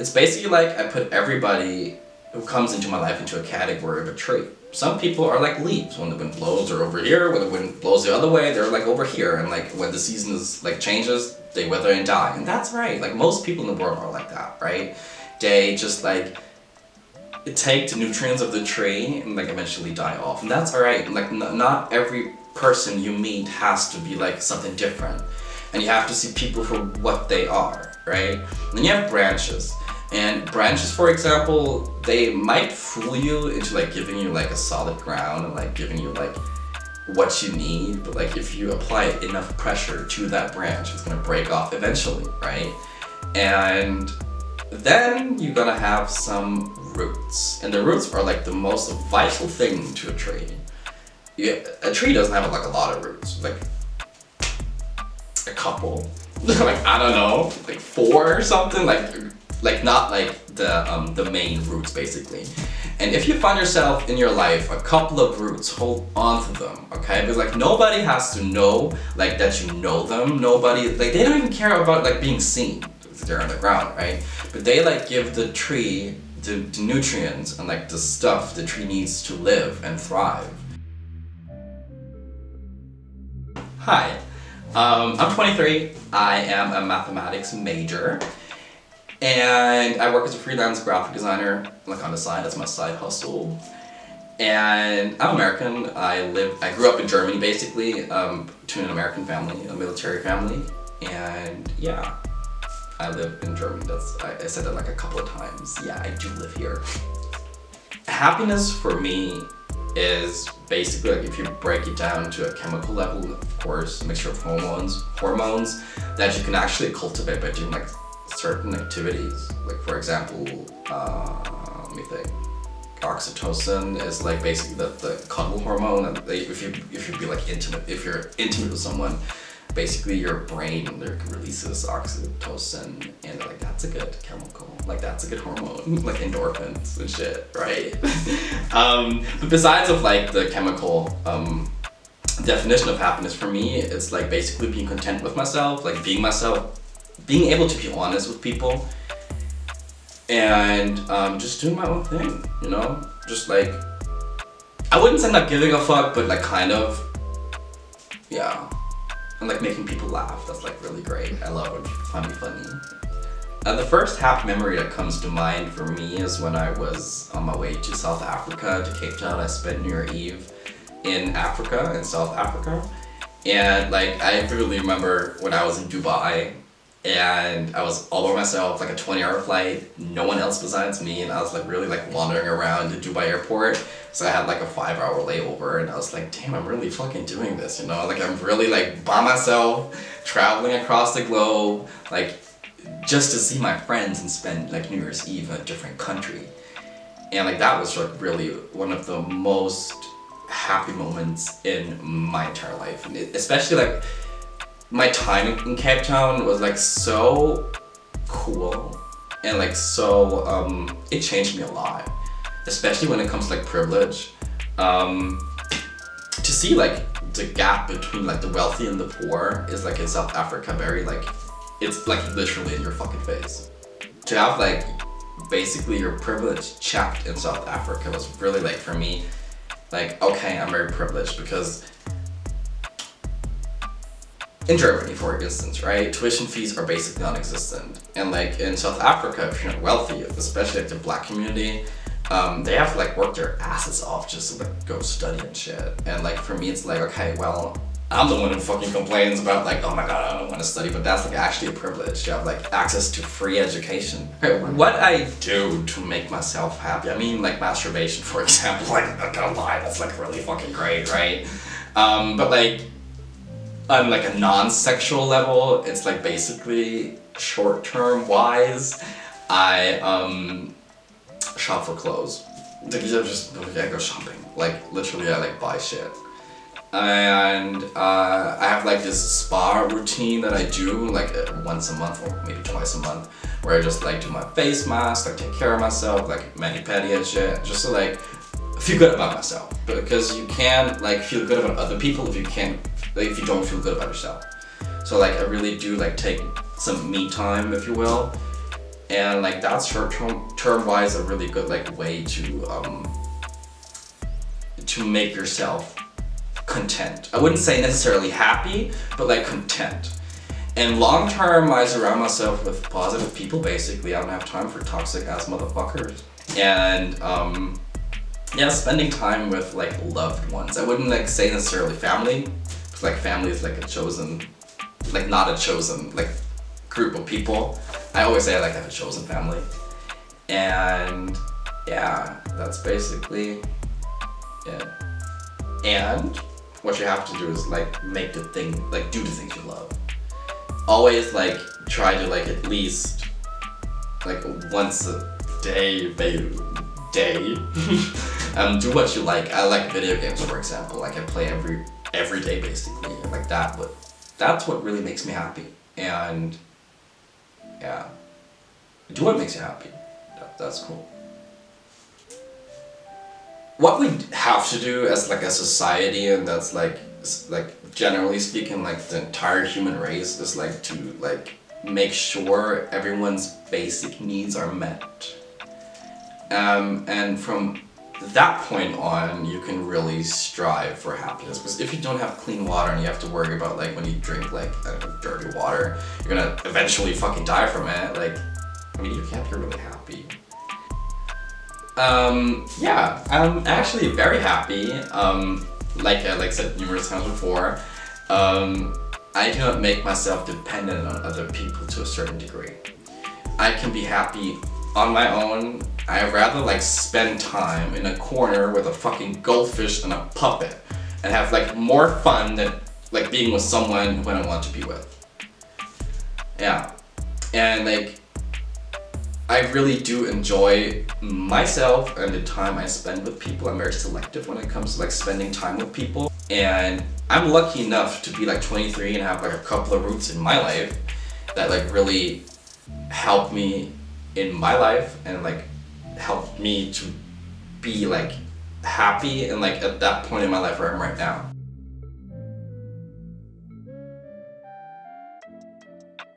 it's basically like I put everybody who comes into my life into a category of a tree. Some people are like leaves. When the wind blows, they're over here. When the wind blows the other way, they're like over here. And like when the season is like changes, they wither and die. And that's right. Like most people in the world are like that, right? They just like take the nutrients of the tree and like eventually die off. And that's alright. Like not every person you meet has to be like something different. And you have to see people for what they are, right? And then you have branches. And branches, for example, they might fool you into like giving you like a solid ground and like giving you like what you need, but like if you apply enough pressure to that branch, it's gonna break off eventually, right? And then you're gonna have some roots, and the roots are like the most vital thing to a tree. A tree doesn't have like a lot of roots, like a couple, like I don't know, like 4 or something, like not like the main roots basically. And if you find yourself in your life a couple of roots, hold on to them, okay? Because like nobody has to know like that you know them. Nobody, like they don't even care about like being seen. They're on the ground, right? But they like give the tree the nutrients and like the stuff the tree needs to live and thrive. Hi, I'm 23. I am a mathematics major. And I work as a freelance graphic designer, like on the side, that's my side hustle. And I'm American. I grew up in Germany basically, to an American family, a military family. And yeah, I live in Germany. I said that like a couple of times. Yeah, I do live here. Happiness for me is basically like if you break it down to a chemical level, of course, a mixture of hormones that you can actually cultivate by doing like certain activities. Like for example, let me think. Oxytocin is like basically the cuddle hormone, and if you're intimate with someone, basically your brain releases oxytocin, and like that's a good chemical, like that's a good hormone, like endorphins and shit, right? But besides of like the chemical definition of happiness for me, it's like basically being content with myself, like being myself, being able to be honest with people, and just doing my own thing, you know? Just like, I wouldn't say not giving a fuck, but like kind of, yeah. And like making people laugh, that's like really great. I love when people find me funny. The first happy memory that comes to mind for me is when I was on my way to South Africa, to Cape Town. I spent New Year Eve in Africa, in South Africa. And like, I vividly remember when I was in Dubai, and I was all by myself, like a 20-hour flight, no one else besides me, and I was like really like wandering around the Dubai airport. So I had like a 5-hour layover, and I was like, damn, I'm really fucking doing this, you know? Like I'm really like by myself, traveling across the globe, like just to see my friends and spend like New Year's Eve in a different country. And like that was like really one of the most happy moments in my entire life. And especially like my time in Cape Town was like so cool, and like so it changed me a lot, especially when it comes to like privilege. To see like the gap between like the wealthy and the poor is like in South Africa very like, it's like literally in your fucking face. To have like basically your privilege checked in South Africa was really like for me like, okay, I'm very privileged, because in Germany, for instance, right, tuition fees are basically non-existent. And like in South Africa, if you're not wealthy, especially like the black community, they have to like work their asses off just to like go study and shit. And like for me, it's like, okay, well, I'm the one who fucking complains about like, oh my god, I don't want to study, but that's like actually a privilege to have like access to free education. Okay, what I do to make myself happy, I mean like masturbation, for example, like I'm not gonna lie, that's like really fucking great, right? But like on like a non-sexual level, it's like basically short-term wise, I shop for clothes. Like I go shopping. Like literally I like buy shit. And I have like this spa routine that I do like once a month or maybe twice a month, where I just like do my face mask, like take care of myself, like mani-pedi and shit, just to like feel good about myself. Because you can't like feel good about other people if you don't feel good about yourself. So like I really do like take some me time, if you will. And like that's short term wise a really good like way to make yourself content. I wouldn't say necessarily happy, but like content. And long term, I surround myself with positive people. Basically, I don't have time for toxic ass motherfuckers. And yeah, spending time with like loved ones. I wouldn't like say necessarily family, because like family is like a chosen, like not a chosen like group of people. I always say I like to have a chosen family. And yeah, that's basically it. And what you have to do is like make the thing, like do the things you love. Always like try to like at least like once a day, do what you like. I like video games, for example. Like I play every day basically, like that. But that's what really makes me happy. And yeah, do what makes you happy. That's cool. What we have to do as like a society, and that's like generally speaking, like the entire human race, is like to like make sure everyone's basic needs are met. And from that point on, you can really strive for happiness. Because if you don't have clean water and you have to worry about like when you drink like dirty water, you're gonna eventually fucking die from it. Like, I mean, you can't be really happy. Yeah, I'm actually very happy. Like I said numerous times before, I do not make myself dependent on other people to a certain degree. I can be happy on my own. I'd rather like spend time in a corner with a fucking goldfish and a puppet and have like more fun than like being with someone when I want to be with. Yeah, and like I really do enjoy myself and the time I spend with people. I'm very selective when it comes to like spending time with people. And I'm lucky enough to be like 23 and have like a couple of roots in my life that like really help me in my life and like help me to be like happy and like at that point in my life where I'm right now.